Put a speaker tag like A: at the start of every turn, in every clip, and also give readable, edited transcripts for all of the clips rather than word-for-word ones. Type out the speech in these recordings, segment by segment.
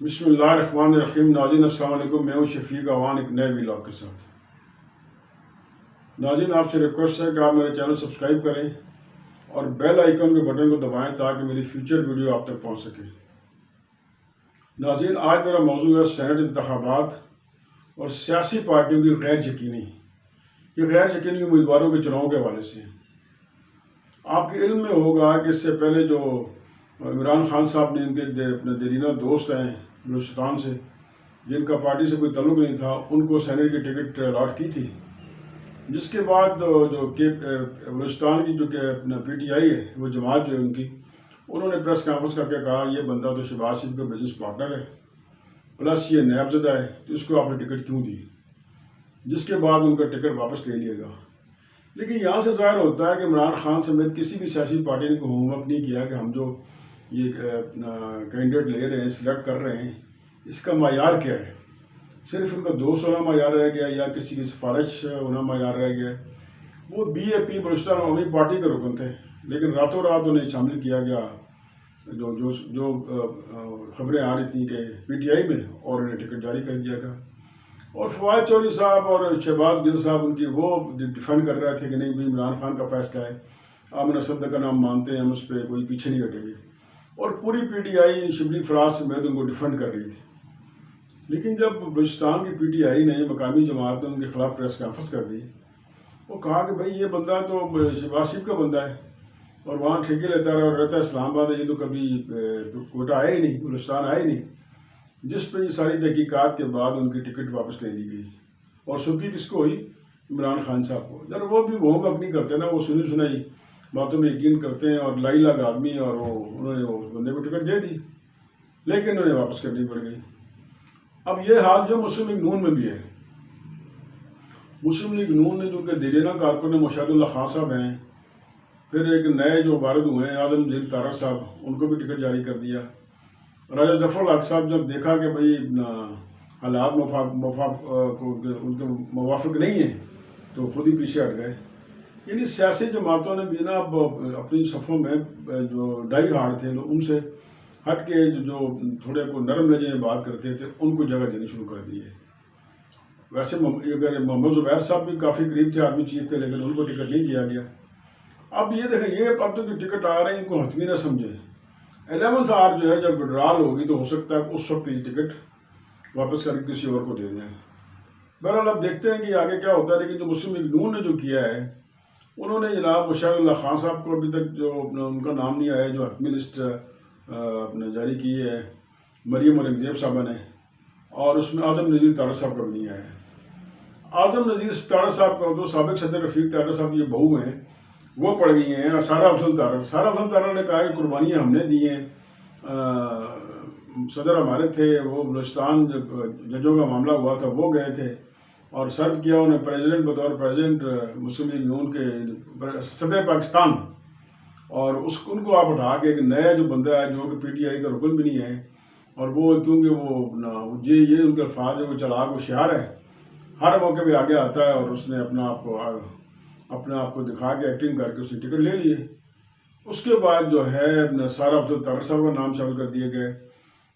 A: بسم اللہ الرحمن الرحیم. ناظرین السلام علیکم. میں ہوں شفیق اوان ایک نئے ویلاگ کے ساتھ. ناظرین آپ سے ریکویسٹ ہے کہ آپ میرے چینل سبسکرائب کریں اور بیل آئیکن کے بٹن کو دبائیں تاکہ میری فیوچر ویڈیو آپ تک پہنچ سکے. ناظرین آج میرا موضوع ہے سینٹ انتخابات اور سیاسی پارٹیوں کی غیر یقینی. یہ غیر یقینی امیدواروں کے چناؤ کے حوالے سے. آپ کے علم میں ہوگا کہ اس سے پہلے جو عمران خان صاحب نے ان کے اپنے دیرینہ دوست ہیں بلوچستان سے، جن کا پارٹی سے کوئی تعلق نہیں تھا، ان کو سینٹ کی ٹکٹ الاٹ کی تھی. جس کے بعد جو کہ بلوچستان کی جو کہ اپنا پی ٹی آئی ہے، وہ جماعت جو ہے ان کی، انہوں نے پریس کانفرنس کر کے کہا یہ بندہ تو شہباز شریف کا بزنس پارٹنر ہے، پلس یہ نیب زدہ ہے، تو اس کو آپ نے ٹکٹ کیوں دی؟ جس کے بعد ان کا ٹکٹ واپس لے لیا گا. لیکن یہاں سے ظاہر ہوتا ہے کہ عمران خان سمیت کسی بھی سیاسی پارٹی نے کوئی ہوم ورک نہیں کیا کہ ہم جو یہ کینڈیڈیٹ لے رہے ہیں، سلیکٹ کر رہے ہیں، اس کا معیار کیا ہے. صرف ان کا دوست ہونا معیار رہ گیا یا کسی کی سفارش ہونا معیار رہ گیا. وہ بی اے پی بلوچستان عوامی پارٹی کے رکن تھے، لیکن راتوں رات انہیں شامل کیا گیا جو خبریں آ رہی تھیں کہ پی ٹی آئی میں، اور انہیں ٹکٹ جاری کر دیا گیا. اور فواد چودھری صاحب اور شہباز گل صاحب ان کی وہ ڈیفینڈ کر رہے تھے کہ نہیں بھائی عمران خان کا فیصلہ ہے، آمنہ صدر کا نام مانتے ہیں، ہم اس پہ کوئی پیچھے نہیں ہٹیں گے. اور پوری P T I Shibli Faraz سمیت ان کو ڈیفینڈ کر رہی تھی. لیکن جب بلوچستان کی پی ٹی آئی نے، مقامی جماعت نے ان کے خلاف پریس کانفرنس کر دی، وہ کہا کہ بھائی یہ بندہ تو شہباز شریف کا بندہ ہے اور وہاں ٹھیکے لیتا رہا اور رہتا ہے اسلام آباد ہے، یہ تو کبھی کوئٹہ آیا ہی نہیں، بلوچستان آیا ہی نہیں. جس پہ یہ ساری تحقیقات کے بعد ان کی ٹکٹ واپس لے لی گئی. اور سرخی کس کو ہوئی؟ عمران خان صاحب کو. ذرا وہ بھی ہوم ورک نہیں کرتے نا، وہ سنی سنائی باتوں میں یقین کرتے ہیں اور لائی لاگ آدمی، اور انہوں نے وہ بندے کو ٹکٹ دے دی، لیکن انہیں واپس کرنی پڑ گئی. اب یہ حال جو مسلم لیگ نون میں بھی ہے. مسلم لیگ نون نے جو کہ دیرینہ کارکن مشاہد اللہ خان صاحب ہیں، پھر ایک نئے جو وارد ہوئے ہیں اعظم نذیر طارق صاحب، ان کو بھی ٹکٹ جاری کر دیا. راجہ ظفر الحق صاحب جب دیکھا کہ بھئی حالات ان کے موافق نہیں ہیں تو خود ہی پیچھے ہٹ گئے. یعنی سیاسی جماعتوں نے بھی نا اب اپنی صفوں میں جو ڈائی ہارڈ تھے ان سے ہٹ کے جو تھوڑے کو نرم لہجے میں بات کرتے تھے ان کو جگہ دینی شروع کر دی ہے. ویسے اگر محمد زبیر صاحب بھی کافی قریب تھے آرمی چیف کے، لیکن ان کو ٹکٹ نہیں دیا گیا. اب یہ دیکھیں، یہ اب تک ٹکٹ آ رہے ہیں، ان کو حتمی نہ سمجھیں. 11 آر جو ہے جب وڈرال ہوگی تو ہو سکتا ہے اس وقت یہ ٹکٹ واپس کر کے کسی اور کو دے دیں. بہرحال اب دیکھتے ہیں کہ آگے کیا ہوتا ہے. لیکن جو مسلم لیگ نون نے جو کیا ہے، انہوں نے جناب مشاہد اللہ خان صاحب کو ابھی تک جو ان کا نام نہیں آیا، جو حتمی لسٹ اپنے جاری کی ہے مریم اورنگزیب صاحبہ نے، اور اس میں اعظم نذیر طارق صاحب کا بھی نہیں آیا. اعظم نذیر طارق صاحب کا تو سابق صدر رفیق طارق صاحب یہ بہو ہیں، وہ پڑ گئی ہیں. اور سارا افضل طارق نے کہا کہ قربانیاں ہم نے دی ہیں، صدر ہمارے تھے، وہ بلوچستان جب ججوں کا معاملہ ہوا تھا وہ گئے تھے اور سرو کیا انہیں پریزیڈنٹ، بطور پریزیڈنٹ مسلم لیگ نون کے صدر پاکستان. اور ان کو آپ اٹھا کے ایک نیا جو بندہ ہے جو کہ پی ٹی آئی کا رکن بھی نہیں ہے، اور وہ کیونکہ وہ یہ ان کے الفاظ ہے، وہ چلاک ہوشیار ہے، ہر موقع پہ آگے آتا ہے، اور اس نے اپنے آپ کو دکھا کے ایکٹنگ کر کے اس نے ٹکٹ لے لیے. اس کے بعد جو ہے سارا افضل طارق صاحب کا نام شامل کر دیے گئے.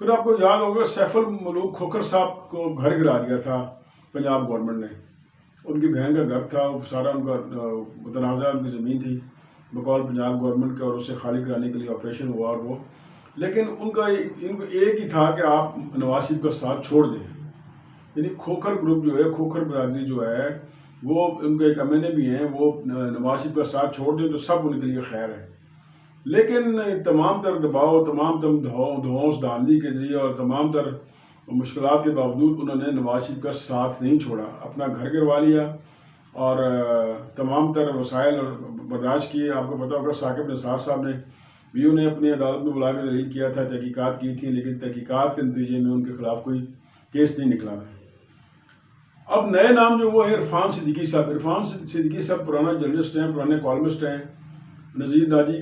A: پھر آپ کو یاد ہوگا سیف الملوک کھوکھر صاحب کو گھر گرا دیا تھا پنجاب گورنمنٹ نے. ان کی بہن کا گھر تھا، سارا ان کا متنازع ان کی زمین تھی بقول پنجاب گورنمنٹ کے، اور اسے خالی کرانے کے لیے آپریشن ہوا. اور وہ لیکن ان کو ایک ہی تھا کہ آپ نواز شریف کا ساتھ چھوڑ دیں. یعنی کھوکھر گروپ جو ہے، کھوکھر برادری جو ہے، وہ ان کے ایک ایم این اے بھی ہیں، وہ نواز شریف کا ساتھ چھوڑ دیں تو سب ان کے لیے خیر ہے. لیکن تمام تر دباؤ، تمام تر دھونس دھاندلی کے ذریعے اور تمام تر مشکلات کے باوجود انہوں نے نواز شریف کا ساتھ نہیں چھوڑا، اپنا گھر گروا لیا اور تمام تر وسائل برداشت کیے. آپ کو پتہ ہوگا ثاقب نثار صاحب نے بھی انہیں اپنی عدالت میں بلا کے ذلیل کیا تھا، تحقیقات کی تھی، لیکن تحقیقات کے نتیجے میں ان کے خلاف کوئی کیس نہیں نکلا تھا. اب نئے نام جو وہ ہے عرفان صدیقی صاحب پرانا جرنلسٹ ہیں، پرانے کالمسٹ ہیں. نذیر ناجی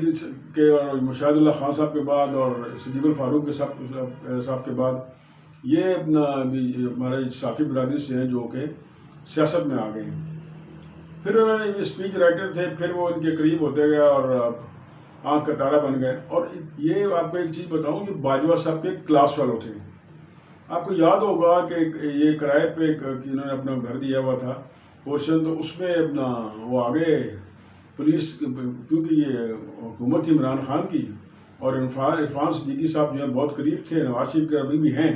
A: کے اور مشاہد اللہ خان صاحب کے بعد اور صدیق الفاروق کے صاحب کے بعد یہ اپنا ہمارے صحافی برادری سے ہیں جو کہ سیاست میں آ گئے ہیں. پھر انہوں نے یہ اسپیچ رائٹر تھے، پھر وہ ان کے قریب ہوتے گئے اور آنکھ کا تارا بن گئے. اور یہ آپ کو ایک چیز بتاؤں کہ باجوہ صاحب کے کلاس فیلو تھے. آپ کو یاد ہوگا کہ یہ کرائے پہ انہوں نے اپنا گھر دیا ہوا تھا پورشن، تو اس میں اپنا وہ آگے پولیس، کیونکہ یہ حکومت تھی عمران خان کی، اور عرفان صدیقی صاحب جو ہیں بہت قریب تھے نواز شریف کے، ابھی بھی ہیں،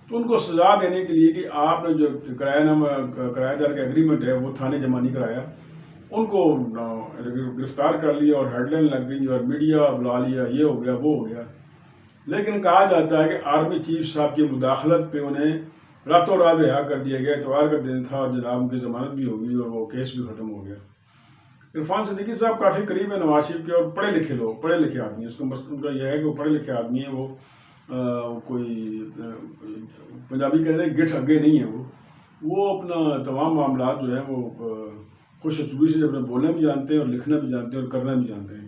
A: تو ان کو سزا دینے کے لیے کہ آپ نے جو کرایہ دار کا ایگریمنٹ ہے وہ تھانے جمع نہیں کرایا، ان کو گرفتار کر لیا اور ہیڈ لائن لگ گئی اور میڈیا بلا لیا، یہ ہو گیا وہ ہو گیا۔ لیکن کہا جاتا ہے کہ آرمی چیف صاحب کی مداخلت پہ انہیں راتوں رات رہا کر دیا گیا، اتوار کا دن تھا اور جناب ان کی ضمانت بھی ہو گئی اور وہ کیس بھی ختم ہو گیا۔ عرفان صدیقی صاحب کافی قریب ہیں نواز شریف کے اور پڑھے لکھے لوگ، پڑھے لکھے آدمی ہیں، اس کا ان کا یہ ہے کہ وہ پڑھے لکھے آدمی ہیں، وہ کوئی پنجابی کہتے ہیں گٹھ اگے نہیں ہے، وہ اپنا تمام معاملات جو ہیں وہ خوش اسلوبی سے اپنے بولنا بھی جانتے ہیں اور لکھنا بھی جانتے ہیں اور کرنا بھی جانتے ہیں۔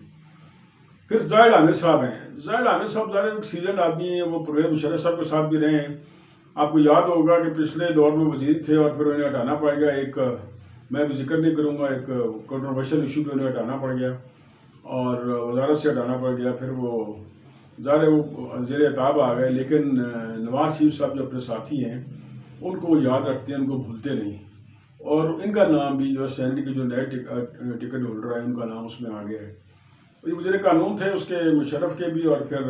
A: پھر زاہد عامر صاحب ہیں، زاہد عامر صاحب ظاہر ایک سیزنڈ آدمی ہیں، وہ پرویز مشرف صاحب کے ساتھ بھی رہے ہیں۔ آپ کو یاد ہوگا کہ پچھلے دور میں وزیر تھے اور پھر انہیں ہٹانا پڑ گیا، ایک میں بھی ذکر نہیں کروں گا، ایک کنٹروورشل ایشو پہ انہیں ہٹانا پڑ گیا اور وزارت سے ہٹانا پڑ گیا، پھر وہ ظاہر ہے وہ زیر اعتاب آ گئے، لیکن نواز شریف صاحب جو اپنے ساتھی ہیں ان کو وہ یاد رکھتے ہیں، ان کو بھولتے نہیں، اور ان کا نام بھی جو سینٹ کے جو نئے ٹکٹ ہولڈر ہیں ان کا نام اس میں آ گیا ہے۔ یہ وزیر قانون تھے اس کے، مشرف کے بھی اور پھر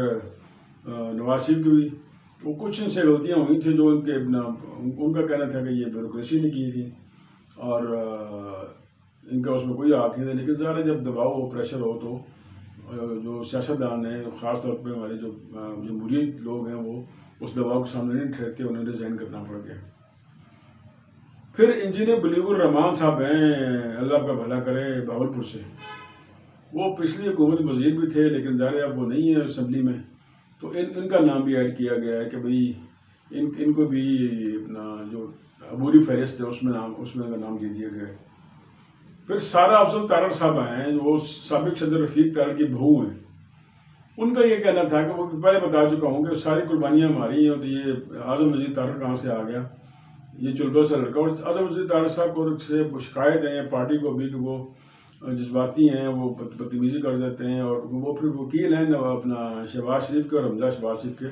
A: نواز شریف کے بھی، وہ کچھ ان سے غلطیاں ہوئی تھیں جو ان کا کہنا تھا کہ یہ بیوروکریسی نے کی تھی اور ان کا اس میں کوئی ہاتھ نہیں تھا، لیکن ظاہر ہے جب دباؤ ہو، پریشر ہو تو جو سیاستدان ہیں، خاص طور پہ ہمارے جو جمہوریت لوگ ہیں، وہ اس دباؤ کے سامنے نہیں ٹھہرتے، انہیں ریزائن کرنا پڑ گیا۔ پھر انجینئر بلیغ الرحمان صاحب ہیں، اللہ کا بھلا کرے، بہاولپور سے، وہ پچھلی حکومت وزیر بھی تھے لیکن ظاہر اب وہ نہیں ہے اسمبلی میں، تو ان کا نام بھی ایڈ کیا گیا ہے کہ بھئی ان کو بھی اپنا جو عبوری فہرست ہے اس میں ان کا نام دے دیا گیا ہے۔ پھر سارہ افضل تارڑ صاحب ہیں، وہ سابق صدر رفیق تارڑ کی بہو ہیں، ان کا یہ کہنا تھا کہ وہ پہلے بتا چکا ہوں کہ ساری قربانیاں ہماری ہیں، تو یہ اعظم نذیر تارڑ کہاں سے آ گیا، یہ چلبل سے لڑکا، اور اعظم نذیر تارڑ صاحب کو سے شکایت ہے پارٹی کو بھی کہ وہ جذباتی ہیں، وہ بدتمیزی کر دیتے ہیں، اور وہ پھر وکیل ہیں اپنا شہباز شریف کے اور حمزہ شہباز شریف کے،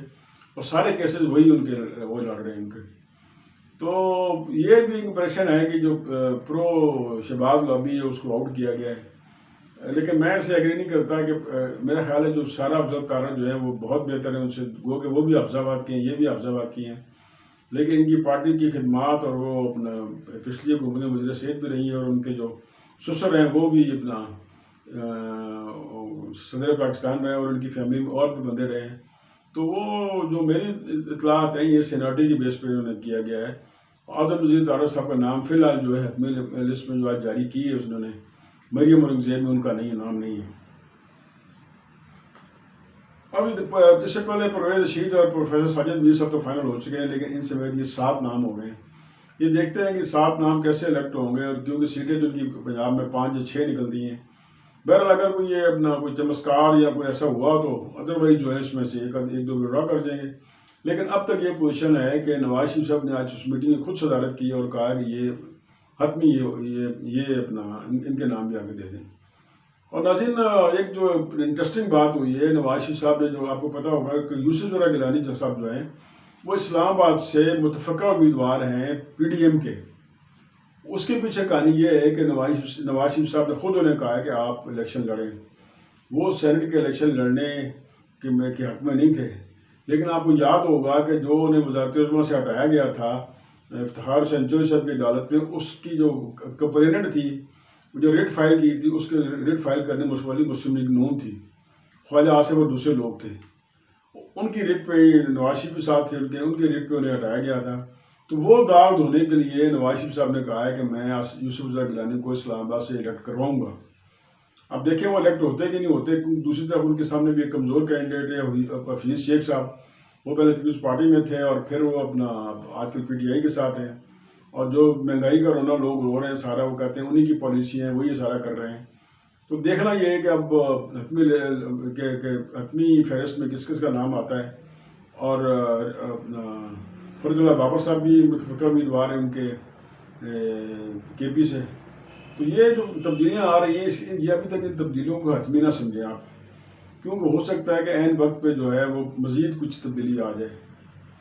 A: اور سارے کیسز وہی ان کے وہ لڑ رہے ہیں ان کے۔ تو یہ بھی امپریشن ہے کہ جو پرو شہباز لابی ہے اس کو آؤٹ کیا گیا ہے، لیکن میں اسے ایگری نہیں کرتا کہ میرا خیال ہے جو سارہ افضل تارڑ جو ہیں وہ بہت بہتر ہیں ان سے، گو کہ وہ بھی حفظ آباد کے ہیں، یہ بھی حفظ آباد کی ہیں، لیکن ان کی پارٹی کی خدمات اور وہ اپنا پچھلی حکومت میں وزیر صحت بھی رہی ہیں، اور ان کے جو سسر ہیں وہ بھی اپنا صدر پاکستان رہے اور ان کی فیملی میں اور بھی بندے رہے ہیں، تو وہ جو میری اطلاعات ہیں یہ سینیورٹی کی بیس پہ انہوں نے کیا گیا ہے۔ اعظم نذیر تارڑ صاحب کا نام فی الحال جو ہے حتمی لسٹ میں جو آج جاری کی ہے انہوں نے، مریم اورنگزیب میں ان کا نام نہیں ہے۔ اب اس سے پہلے پرویز رشید اور پروفیسر ساجد میر صاحب تو فائنل ہو چکے ہیں، لیکن ان سمیت یہ 7 نام ہو گئے ہیں۔ یہ دیکھتے ہیں کہ 7 نام کیسے الیکٹ ہوں گے، اور کیونکہ سیٹیں جو ان کی پنجاب میں 5 یا 6 نکلتی ہیں، بہرحال اگر کوئی یہ اپنا کوئی چمتکار یا کوئی ایسا ہوا تو ادروائز جو ہے اس میں سے ایک دو ڈرا کر جائیں گے، لیکن اب تک یہ پوزیشن ہے کہ نواز شریف صاحب نے آج اس میٹنگ میں خود صدارت کی اور کہا کہ یہ حتمی یہ اپنا ان کے نام بھی آگے دے دیں۔ اور ناظرین ایک جو انٹرسٹنگ بات ہوئی ہے، نواز شریف صاحب نے جو آپ کو پتا ہوگا کہ یوسف زرا گیلانی صاحب جو ہیں وہ اسلام آباد سے متفقہ امیدوار ہیں پی ڈی ایم کے، اس کے پیچھے کہانی یہ ہے کہ نواز شریف صاحب نے خود انہیں کہا ہے کہ آپ الیکشن لڑیں، وہ سینٹ کے الیکشن لڑنے کے حق میں نہیں تھے، لیکن آپ کو یاد ہوگا کہ جو انہیں وزارت عظمیٰ سے ہٹایا گیا تھا افتخار حسین چوہدری صاحب کی عدالت میں، اس کی جو کمپلیننٹ تھی جو ریٹ فائل کی تھی، اس کے ریٹ فائل کرنے مشمولی مسلم لیگ نون تھی، خواجہ آصف اور دوسرے لوگ تھے، ان کی ریٹ پہ نواز شریف کے ساتھ تھے، ان کی ریٹ پہ انہیں ہٹایا گیا تھا، تو وہ داغ دھونے کے لیے نواز شریف صاحب نے کہا ہے کہ میں یوسف زرا گیلانی کو اسلام آباد سے الیکٹ کرواؤں گا۔ اب دیکھیں وہ الیکٹ ہوتے کہ نہیں ہوتے، دوسری طرف ان کے سامنے بھی ایک کمزور کینڈیڈیٹ ہے حفیظ شیخ صاحب، وہ پہلے پیپلز پارٹی میں تھے اور پھر وہ اپنا آج کل پی ٹی آئی کے ساتھ ہیں، اور جو مہنگائی کا رونا لوگ رو رہے ہیں سارا وہ کہتے ہیں انہی کی پالیسی ہیں، وہی سارا کر رہے ہیں۔ تو دیکھنا یہ ہے کہ اب حتمی فہرست میں کس کس کا نام آتا ہے، اور فرد اللہ بابر صاحب بھی متفقہ امیدوار ہیں ان کے کے پی سے۔ تو یہ جو تبدیلیاں آ رہی ہیں یہ ابھی تک ان تبدیلیوں کو حتمی نہ سمجھیں آپ، کیونکہ ہو سکتا ہے کہ عین وقت پہ جو ہے وہ مزید کچھ تبدیلی آ جائے۔